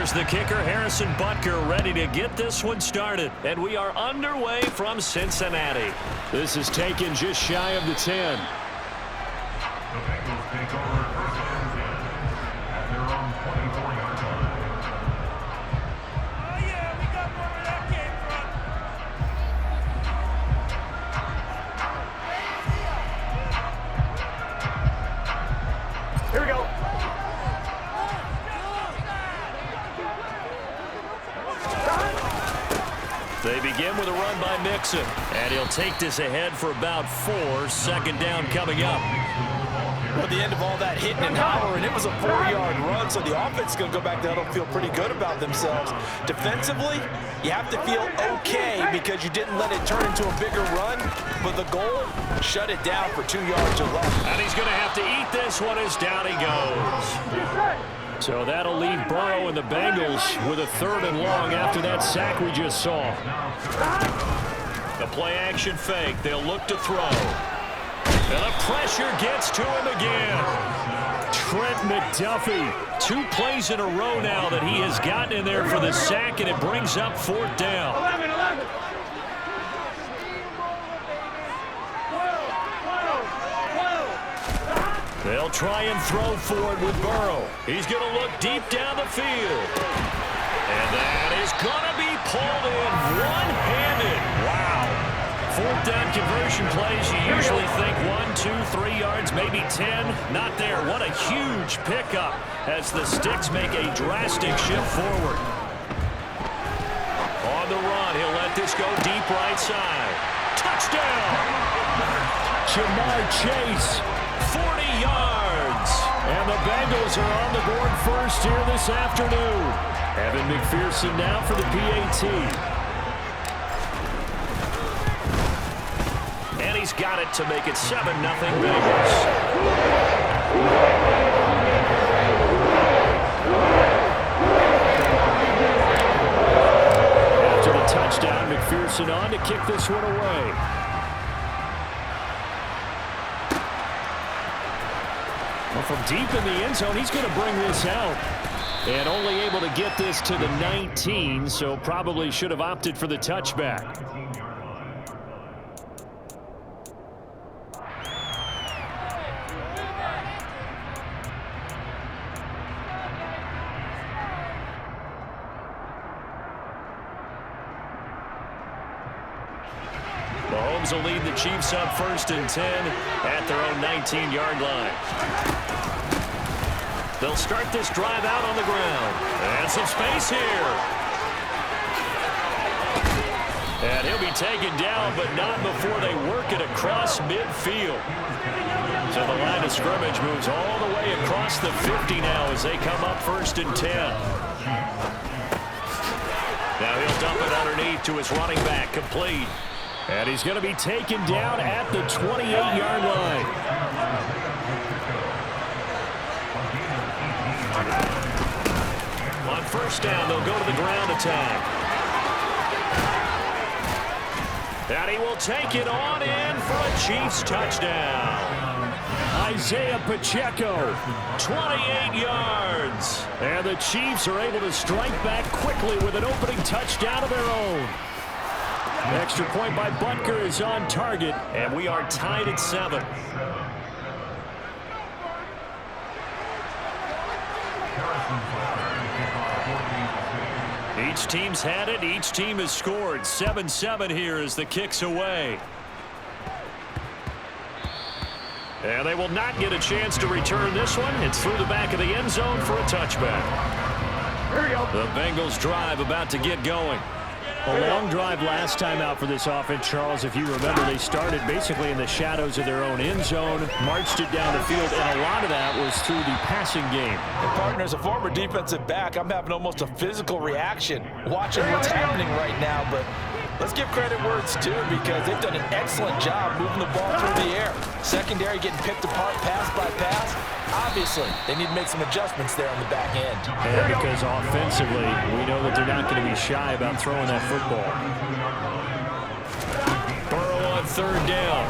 Here's the kicker, Harrison Butker, ready to get this one started. And we are underway from Cincinnati. This is taken just shy of the 10. The Bengals take over first and 10 at their own 24-yard line. Oh, yeah, we got more where that came from. Here we go. They begin with a run by Mixon, and he'll take this ahead for about 4. Second down coming up. Well, at the end of all that hitting and hollering, it was a 4-yard run, so the offense is going to go back there and feel pretty good about themselves. Defensively, you have to feel okay because you didn't let it turn into a bigger run, but the goal, shut it down for 2 yards or less. And he's going to have to eat this one as down he goes. So that'll leave Burrow and the Bengals with a 3rd and long after that sack we just saw. The play-action fake. They'll look to throw. And the pressure gets to him again. Trent McDuffie. 2 plays in a row now that he has gotten in there for the sack, and it brings up 4th down. 11. They'll try and throw for it with Burrow. He's going to look deep down the field. And that is going to be pulled in one-handed. Wow. 4th down conversion plays, you usually think 1, 2, 3 yards, maybe 10. Not there. What a huge pickup as the Sticks make a drastic shift forward. On the run, he'll let this go deep right side. Touchdown! Jamar Chase. 40 yards. And the Bengals are on the board first here this afternoon. Evan McPherson now for the PAT. And he's got it to make it 7-0 Bengals. After the touchdown, McPherson on to kick this one away. From deep in the end zone, he's going to bring this out. And only able to get this to the 19, so probably should have opted for the touchback. Mahomes will lead the Chiefs up 1st and 10 at their own 19-yard line. They'll start this drive out on the ground. And some space here. And he'll be taken down, but not before they work it across midfield. So the line of scrimmage moves all the way across the 50 now as they come up 1st and 10. Now he'll dump it underneath to his running back, complete. And he's going to be taken down at the 28-yard line. On 1st down, they'll go to the ground attack. And he will take it on in for a Chiefs touchdown. Isaiah Pacheco, 28 yards. And the Chiefs are able to strike back quickly with an opening touchdown of their own. Extra point by Butker is on target, and we are tied at 7. Each team's had it. Each team has scored. 7-7 here as the kick's away. And they will not get a chance to return this one. It's through the back of the end zone for a touchback. Here we go. The Bengals drive about to get going. A long drive last time out for this offense, Charles. If you remember, they started basically in the shadows of their own end zone, marched it down the field, and a lot of that was through the passing game. And partner, as a former defensive back, I'm having almost a physical reaction watching what's happening right now. But let's give credit where it's due because they've done an excellent job moving the ball through the air. Secondary getting picked apart pass by pass. Obviously, they need to make some adjustments there on the back end. And because offensively, we know that they're not going to be shy about throwing that football. Burrow on 3rd down.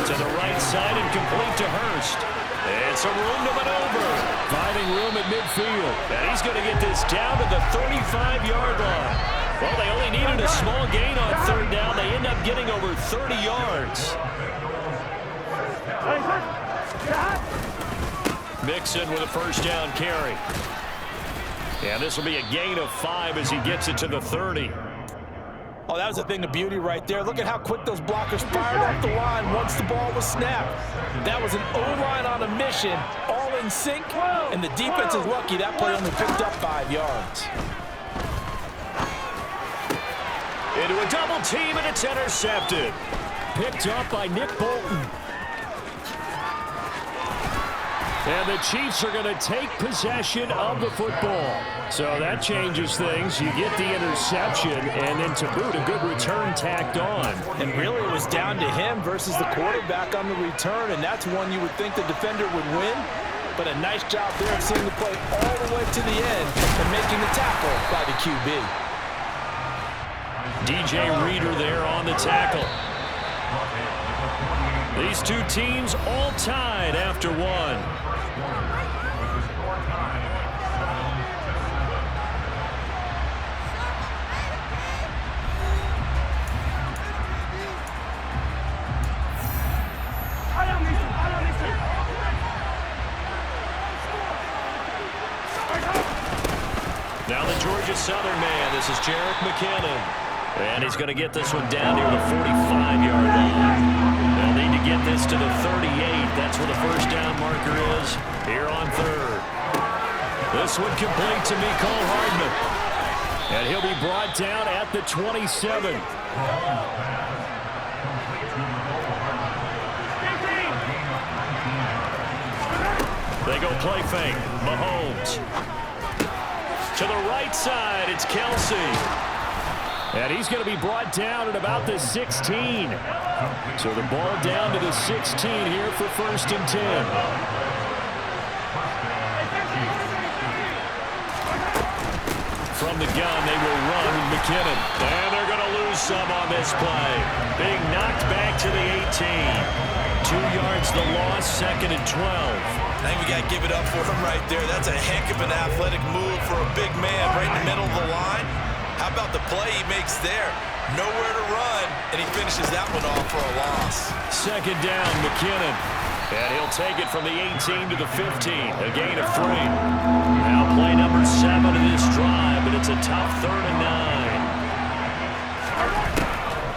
To the right side and complete to Hurst. And some room to maneuver. Finding room at midfield. And he's going to get this down to the 35-yard line. Well, they only needed a small gain on third down. They end up getting over 30 yards. Mixon with a first down carry. And this will be a gain of 5 as he gets it to the 30. Oh, that was a thing of beauty right there. Look at how quick those blockers fired up the line once the ball was snapped. That was an O-line on a mission, all in sync, and the defense is lucky that play only picked up 5 yards. Into a double team, and it's intercepted. Picked up by Nick Bolton. And the Chiefs are going to take possession of the football. So that changes things. You get the interception, and then to boot, a good return tacked on. And really, it was down to him versus the quarterback on the return, and that's one you would think the defender would win. But a nice job there of seeing the play all the way to the end and making the tackle by the QB. DJ Reader there on the tackle. These two teams all tied after one. Now the Georgia Southern man, this is Jerick McKinnon. And he's going to get this one down near the 45-yard line. They'll need to get this to the 38. That's where the first down marker is here on third. This one complete to Mecole Hardman. And he'll be brought down at the 27. They go play fake. Mahomes. To the right side, it's Kelsey. And he's going to be brought down at about the 16. So the ball down to the 16 here for 1st and 10. From the gun, they will run with McKinnon. And they're going to lose some on this play. Being knocked back to the 18. 2 yards the loss, 2nd and 12. I think we got to give it up for him right there. That's a heck of an athletic move for a big man right in the middle of the line. How about the play he makes there? Nowhere to run, and he finishes that one off for a loss. 2nd down, McKinnon. And he'll take it from the 18 to the 15, a gain of 3. Now play number 7 of this drive, but it's a tough 3rd and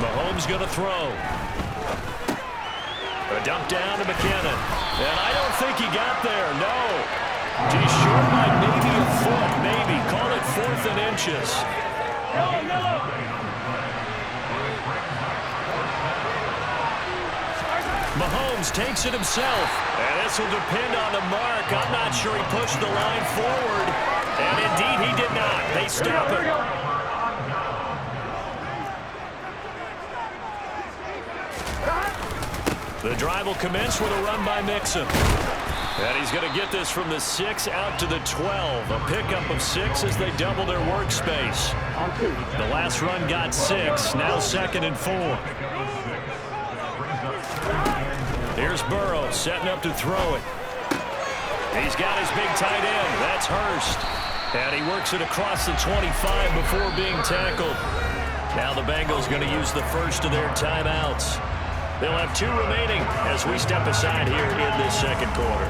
9. Mahomes going to throw. A dump down to McKinnon. And I don't think he got there, no. He's short by maybe a foot, maybe. Call it 4th and inches. Mahomes takes it himself. And this will depend on the mark. I'm not sure he pushed the line forward. And indeed, he did not. They stop him. The drive will commence with a run by Mixon. And he's going to get this from the 6 out to the 12. A pickup of 6 as they double their workspace. The last run got 6. Now 2nd and 4. Here's Burrow setting up to throw it. He's got his big tight end. That's Hurst. And he works it across the 25 before being tackled. Now the Bengals going to use the first of their timeouts. They'll have 2 remaining as we step aside here in this 2nd quarter.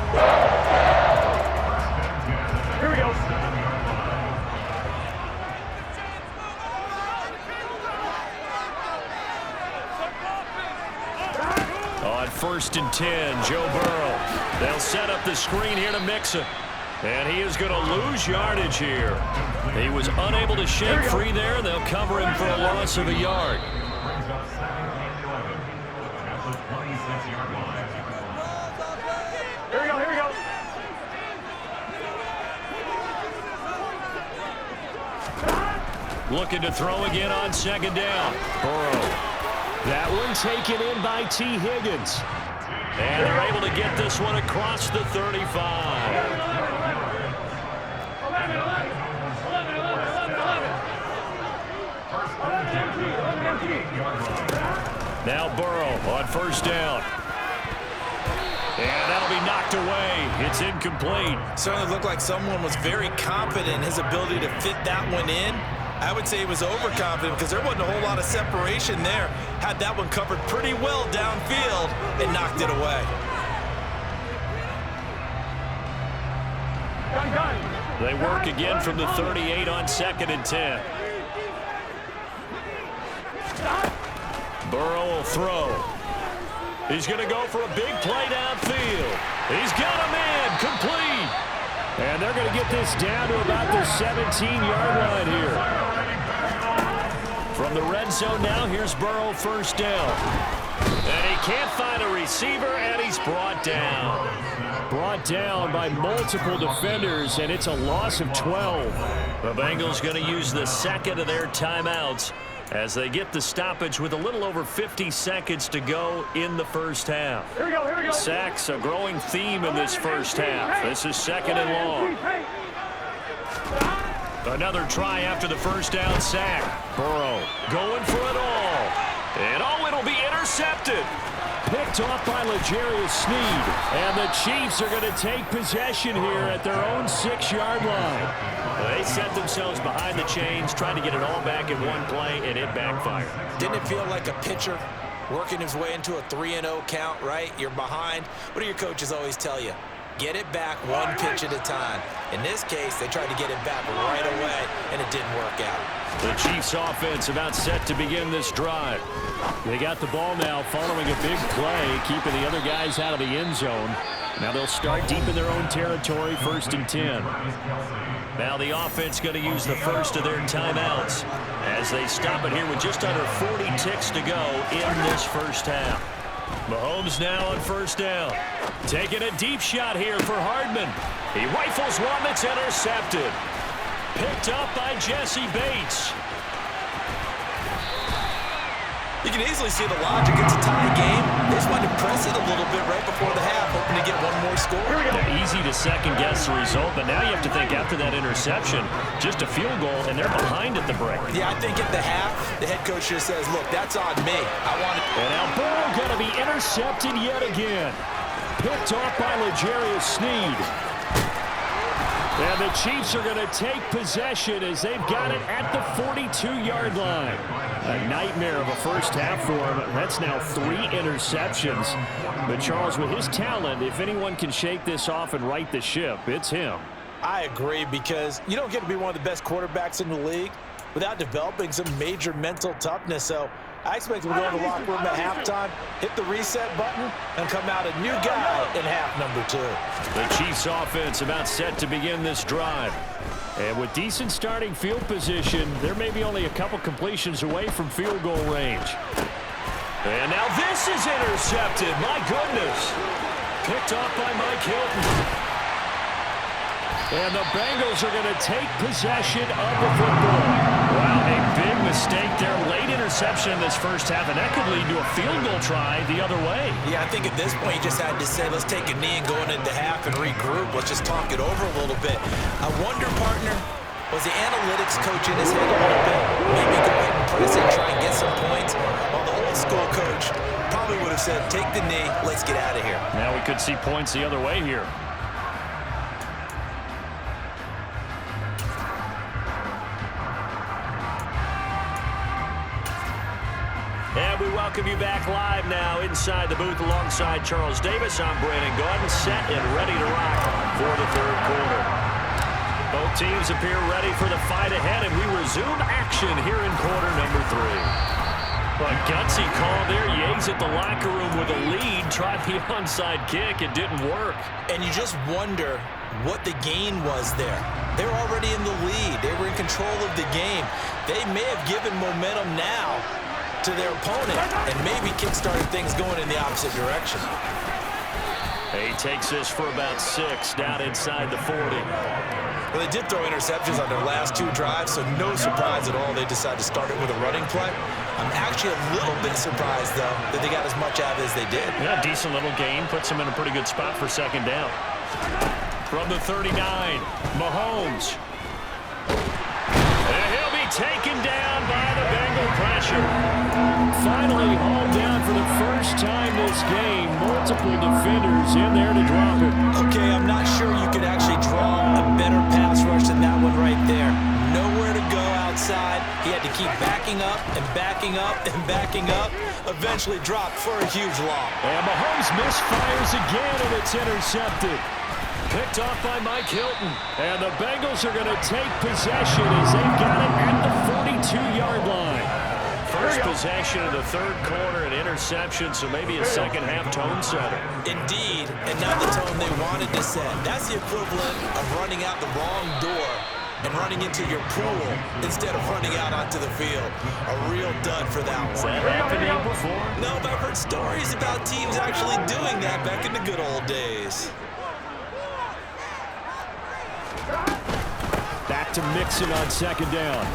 Here we go. On 1st and 10, Joe Burrow. They'll set up the screen here to Mixon. And he is going to lose yardage here. He was unable to shake free there. They'll cover him for a loss of a yard. Here we go, here we go. Looking to throw again on 2nd down. Burrow. That one taken in by T. Higgins. And they're able to get this one across the 35. Now Burrow on 1st down. And that'll be knocked away. It's incomplete. Certainly looked like someone was very confident in his ability to fit that one in. I would say he was overconfident because there wasn't a whole lot of separation there. Had that one covered pretty well downfield and knocked it away. They work again from the 38 on 2nd and 10. Burrow will throw. He's going to go for a big play downfield. He's got a man complete. And they're going to get this down to about the 17-yard line here. From the red zone now, here's Burrow, first down. And he can't find a receiver, and he's brought down. Brought down by multiple defenders, and it's a loss of 12. The Bengals going to use the second of their timeouts as they get the stoppage with a little over 50 seconds to go in the first half. Here we go. Sacks, a growing theme in this first half. This is 2nd and long. Another try after the first down sack. Burrow going for it all. And it'll be intercepted. Picked off by L'Jarius Sneed. And the Chiefs are going to take possession here at their own 6-yard line. They set themselves behind the chains, trying to get it all back in one play, and it backfired. Didn't it feel like a pitcher working his way into a 3-0 count, right? You're behind. What do your coaches always tell you? Get it back one pitch at a time. In this case, they tried to get it back right away, and it didn't work out. The Chiefs offense about set to begin this drive. They got the ball now following a big play, keeping the other guys out of the end zone. Now they'll start deep in their own territory, 1st and 10. Now the offense going to use the first of their timeouts as they stop it here with just under 40 ticks to go in this first half. Mahomes now on first down. Taking a deep shot here for Hardman. He rifles one that's intercepted. Picked up by Jesse Bates. You can easily see the logic. It's a tie game. They just wanted to press it a little bit right before the half, hoping to get one more score. Easy to second-guess the result, but now you have to think after that interception, just a field goal, and they're behind at the break. Yeah, I think at the half, the head coach just says, look, that's on me. I want it. And now Burrow going to be intercepted yet again. Picked off by L'Jarius Sneed. And the Chiefs are going to take possession as they've got it at the 42-yard line. A nightmare of a first half for him. That's now 3 interceptions. But Charles, with his talent, if anyone can shake this off and right the ship, it's him. I agree, because you don't get to be one of the best quarterbacks in the league without developing some major mental toughness. So I expect him to go in the locker room at halftime, hit the reset button, and come out a new guy in half number 2. The Chiefs offense about set to begin this drive. And with decent starting field position, there may be only a couple completions away from field goal range. And now this is intercepted. My goodness. Picked off by Mike Hilton. And the Bengals are going to take possession of the football. Wow, a big mistake there. Late interception in this first half, and that could lead to a field goal try the other way. Yeah, I think at this point you just had to say, let's take a knee and go into half and regroup. Let's just talk it over a little bit. I wonder, partner, was the analytics coach in his head a little bit? Maybe go ahead and press it, try and get some points. While the old school coach probably would have said, take the knee, let's get out of here. Now we could see points the other way here. And we welcome you back live now inside the booth alongside Charles Davis. I'm Brandon Gaudin, set and ready to rock for the third quarter. Both teams appear ready for the fight ahead, and we resume action here in quarter number 3. A gutsy call there. Yates at the locker room with a lead. Tried the onside kick. It didn't work. And you just wonder what the gain was there. They were already in the lead. They were in control of the game. They may have given momentum now to their opponent and maybe kick-started things going in the opposite direction. He takes this for about 6 down inside the 40. Well, they did throw interceptions on their last 2 drives, so no surprise at all they decided to start it with a running play. I'm actually a little bit surprised, though, that they got as much out as they did. Yeah, decent little gain. Puts them in a pretty good spot for second down. From the 39, Mahomes. And he'll be taken down by the Bengal pressure. finally hauled down for the first time this game. Multiple defenders in there to drop it. Okay, I'm not sure you could actually draw a better pass rush than that one right there. Nowhere to go outside. He had to keep backing up and backing up and backing up. Eventually dropped for a huge loss. And Mahomes misfires again, and it's intercepted. Picked off by Mike Hilton. And the Bengals are going to take possession as they've got it at the 42-yard line. First possession of the third quarter, an interception, so maybe a second-half tone setter. Indeed, and now the tone they wanted to set. That's the equivalent of running out the wrong door and running into your pool instead of running out onto the field. A real dud for that one. Has that happened to you before? No, but I've heard stories about teams actually doing that back in the good old days. Back to Mixon on second down.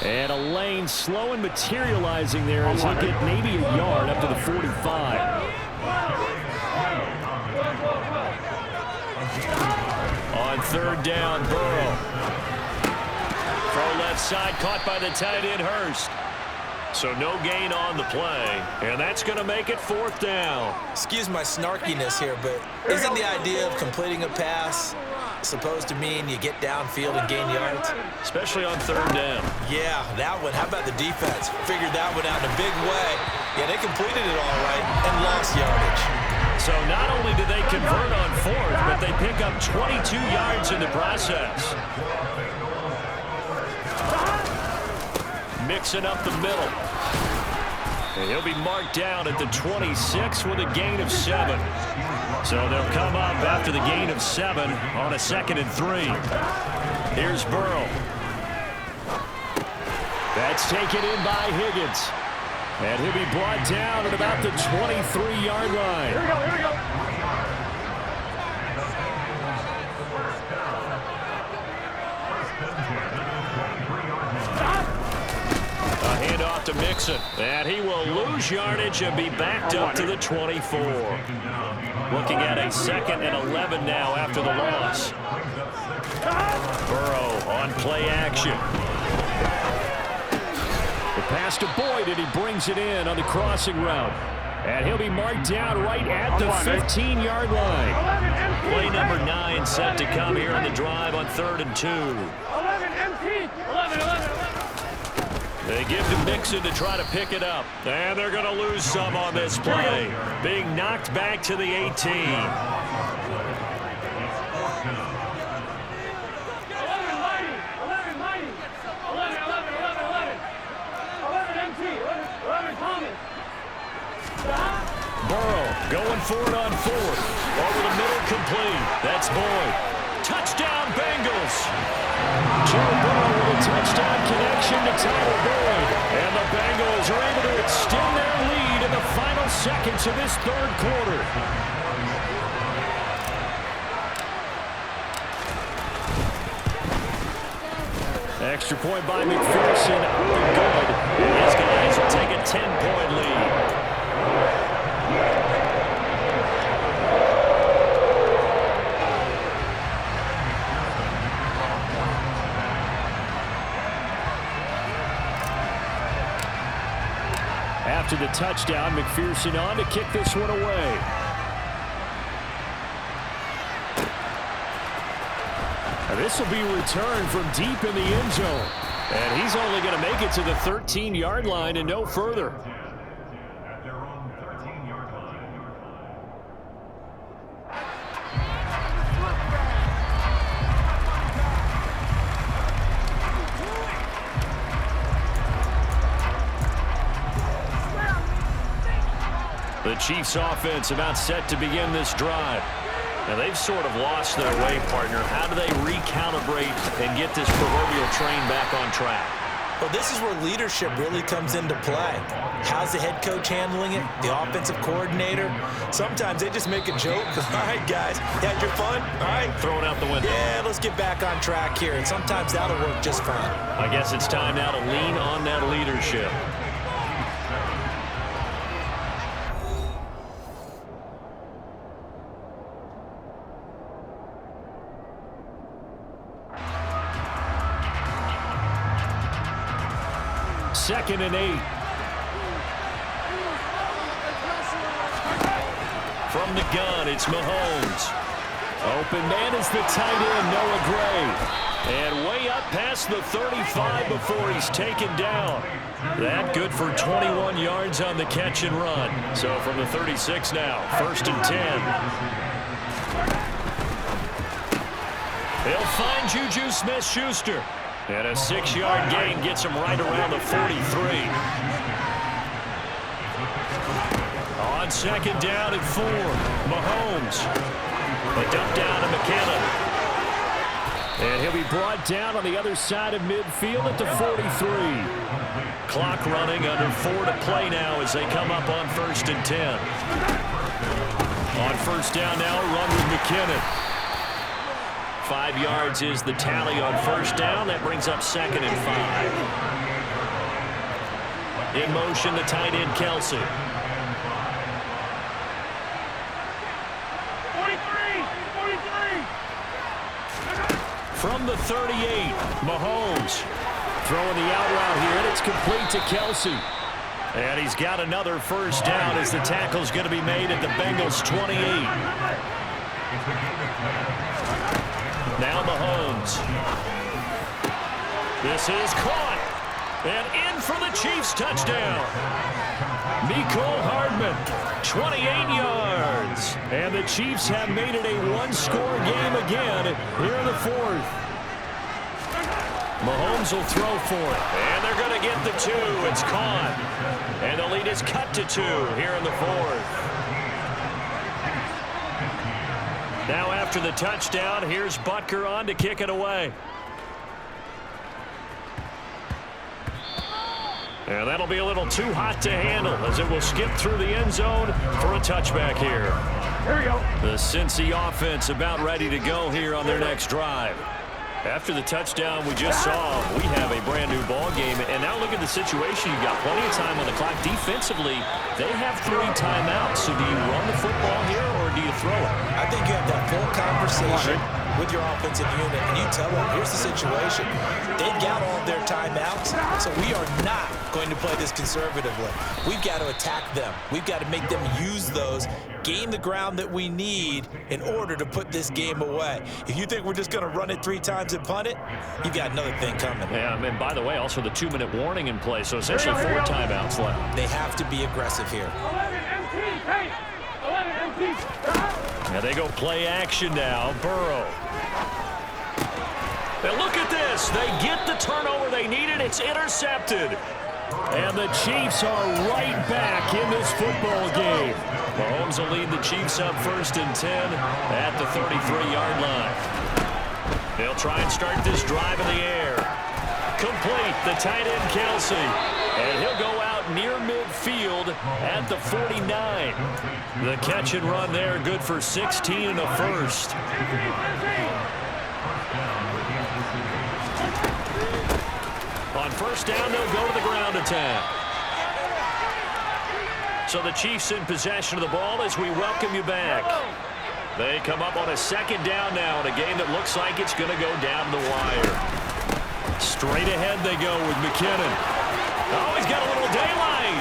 And a lane slow and materializing there as he'll get maybe a yard up to the 45. On third down, Burrow. Throw left side, caught by the tight end Hurst. So no gain on the play, and that's going to make it fourth down. Excuse my snarkiness here, but isn't the idea of completing a pass supposed to mean you get downfield and gain yards? Especially on third down. Yeah, that one. How about the defense? Figured that one out in a big way. Yeah, they completed it all right and lost yardage. So not only did they convert on fourth, but they pick up 22 yards in the process. Mixing up the middle. And he'll be marked down at the 26 with a gain of 7. So they'll come up after the gain of 7 on a 2nd and 3. Here's Burrow. That's taken in by Higgins. And he'll be brought down at about the 23-yard line. Here we go, here we go. A handoff to Mixon. And he will lose yardage and be backed up to the 24. Looking at a 2nd and 11 now after the loss. Burrow on play action. The pass to Boyd, and he brings it in on the crossing route. And he'll be marked down right at the 15-yard line. Play number 9 set to come here on the drive on 3rd and 2. 11 empty. 11. They give to Mixon to try to pick it up. And they're going to lose some on this play. Being knocked back to the 18. 11 empty. 11 Thomas. Burrow going for it on 4th. Over the middle, complete. That's Boyd. Touchdown, Bengals. Joe Burrow with a touchdown connection to Tyler Boyd. And the Bengals are able to extend their lead in the final seconds of this third quarter. Extra point by McPherson. Good. These guys will take a 10-point lead. After the touchdown, McPherson on to kick this one away. And this will be returned from deep in the end zone. And he's only going to make it to the 13-yard line and no further. At their own 13-yard line. The Chiefs offense about set to begin this drive. Now they've sort of lost their way, partner. How do they recalibrate and get this proverbial train back on track? Well, this is where leadership really comes into play. How's the head coach handling it? The offensive coordinator? Sometimes they just make a joke. All right, guys, you had your fun? All right. Throw it out the window. Yeah, let's get back on track here. And sometimes that'll work just fine. I guess it's time now to lean on that leadership. 2nd and 8. From the gun, it's Mahomes. Open man is the tight end, Noah Gray. And way up past the 35 before he's taken down. That good for 21 yards on the catch and run. So from the 36 now, 1st and 10. They'll find Juju Smith-Schuster. And a 6-yard gain gets him right around the 43. On 2nd down and 4, Mahomes. A dump down to McKinnon. And he'll be brought down on the other side of midfield at the 43. Clock running, under 4 to play now as they come up on 1st and 10. On 1st down now, run with McKinnon. 5 yards is the tally on 1st down. That brings up 2nd and 5. In motion, the tight end, Kelsey. From the 38, Mahomes throwing the out route here, and it's complete to Kelsey. And he's got another 1st down as the tackle's going to be made at the Bengals' 28. Now Mahomes. This is caught. And in for the Chiefs' touchdown. Mecole Hardman, 28 yards. And the Chiefs have made it a one-score game again here in the 4th. Mahomes will throw for it. And they're going to get the 2. It's caught. And the lead is cut to 2 here in the 4th. Now after the touchdown, here's Butker on to kick it away. And that'll be a little too hot to handle as it will skip through the end zone for a touchback here. Here we go. The Cincy offense about ready to go here on their next drive. After the touchdown we just saw, we have a brand new ball game. And now look at the situation. You've got plenty of time on the clock. Defensively, they have 3 timeouts. So do you run the football here or do you throw it? I think you have that full conversation with your offensive unit, and you tell them, here's the situation. They've got all of their timeouts, so we are not going to play this conservatively. We've got to attack them. We've got to make them use those, gain the ground that we need in order to put this game away. If you think we're just going to run it 3 times and punt it, you've got another thing coming. Yeah, and by the way, also the 2-minute warning in play, so essentially 4 timeouts left. They have to be aggressive here. 11 MT, hey! 11 MT. Now they go play action now. Burrow. And look at this. They get the turnover they needed. It's intercepted. And the Chiefs are right back in this football game. Mahomes will lead the Chiefs up 1st and 10 at the 33-yard line. They'll try and start this drive in the air. Complete. The tight end, Kelsey. And he'll go out near midfield at the 49. The catch and run there, good for 16 and a 1st. On 1st down, they'll go to the ground attack. So the Chiefs in possession of the ball as we welcome you back. They come up on a 2nd down now in a game that looks like it's going to go down the wire. Straight ahead they go with McKinnon. Oh, he's got a little daylight.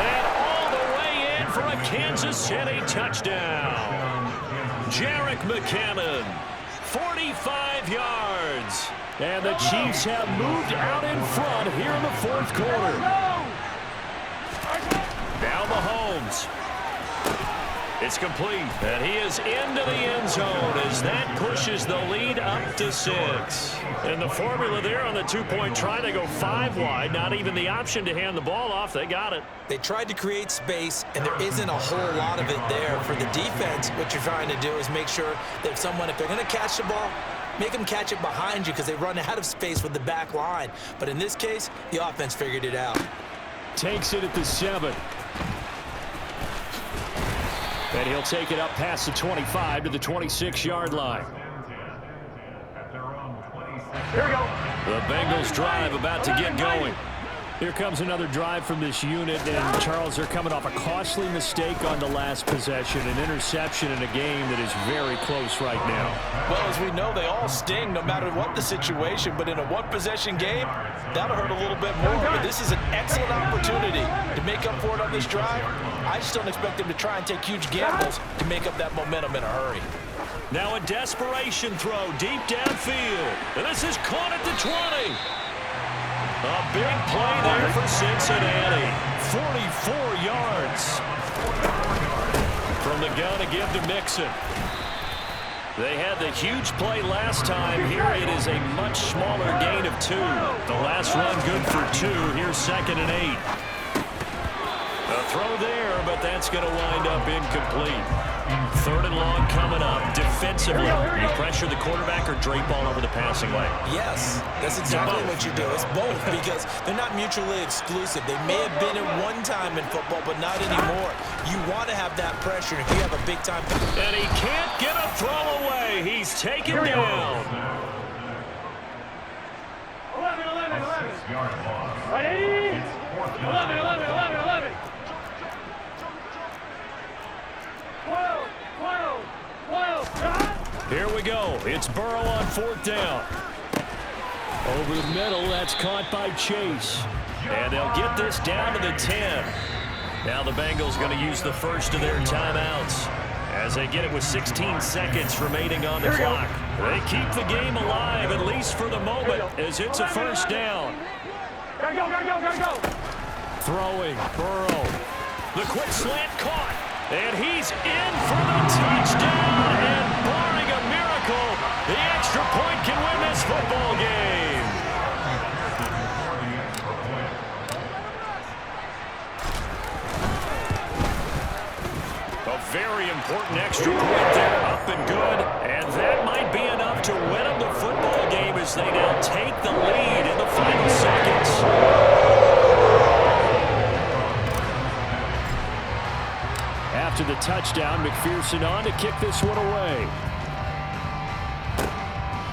And all the way in for a Kansas City touchdown. Jerick McKinnon, 45 yards. And the Chiefs have moved out in front here in the 4th quarter. Now Mahomes. It's complete. And he is into the end zone as that pushes the lead up to 6. And the formula there on the 2-point try, they go 5 wide. Not even the option to hand the ball off. They got it. They tried to create space, and there isn't a whole lot of it there. For the defense, what you're trying to do is make sure that if they're going to catch the ball, make them catch it behind you because they run out of space with the back line. But in this case, the offense figured it out. Takes it at the 7. And he'll take it up past the 25 to the 26-yard line. Here we go. The Bengals drive about to get going. Here comes another drive from this unit, and Charles, they're coming off a costly mistake on the last possession, an interception in a game that is very close right now. Well, as we know, they all sting no matter what the situation, but in a one-possession game, that'll hurt a little bit more. But this is an excellent opportunity to make up for it on this drive. I just don't expect them to try and take huge gambles to make up that momentum in a hurry. Now a desperation throw deep downfield, and this is caught at the 20. A big play there for Cincinnati. 44 yards. From the gun to give to Mixon. They had the huge play last time. Here it is a much smaller gain of 2. The last run good for 2. Here's 2nd and 8. A throw there, but that's going to wind up incomplete. 3rd and long coming up. Defensively, you pressure the quarterback or drape all over the passing lane? Yes, that's exactly what you do. It's both because they're not mutually exclusive. They may have been at one time in football, but not anymore. You want to have that pressure if you have a big-time. And he can't get a throw away. He's taken down. 11. 6-yard loss. Ready? 11. 12. Here we go. It's Burrow on 4th down. Over the middle, that's caught by Chase. And they'll get this down to the 10. Now the Bengals going to use the first of their timeouts as they get it with 16 seconds remaining on the clock. They keep the game alive, at least for the moment, as it's a 1st down. Gotta go. Throwing, Burrow. The quick slant caught. And he's in for the touchdown. And barring a miracle, the extra point can win this football game. A very important extra point there, up and good. And that might be enough to win them the football game as they now take the lead in the final seconds. After the touchdown, McPherson on to kick this one away.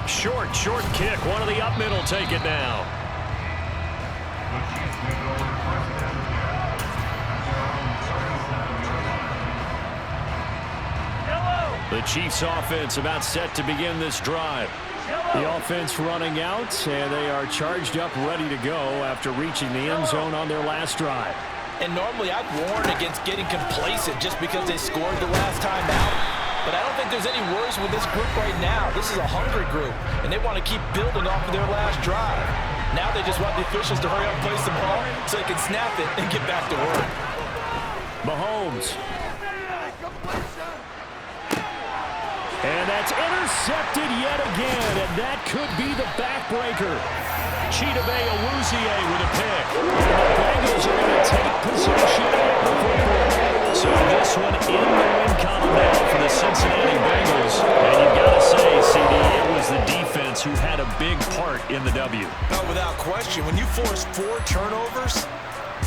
Short kick. One of the up middle take it now. The Chiefs offense about set to begin this drive. The offense running out, and they are charged up, ready to go after reaching the end zone on their last drive. And normally I'd warn against getting complacent just because they scored the last time out. But I don't think there's any worries with this group right now. This is a hungry group, and they want to keep building off of their last drive. Now they just want the officials to hurry up and place the ball so they can snap it and get back to work. Mahomes. And that's intercepted yet again, and that could be the backbreaker. Chidobe Awuzie with a pick. And the Bengals are going to take possession of the football. So this one in the win column now for the Cincinnati Bengals. And you've got to say, CD, it was the defense who had a big part in the W. No, without question. When you force 4 turnovers,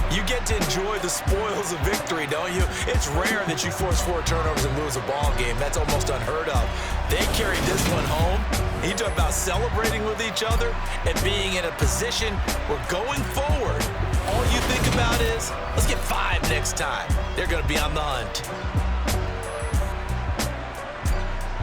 you get to enjoy the spoils of victory, don't you? It's rare that you force 4 turnovers and lose a ball game. That's almost unheard of. They carried this one home. You talk about celebrating with each other and being in a position where going forward, all you think about is, let's get 5 next time. They're going to be on the hunt.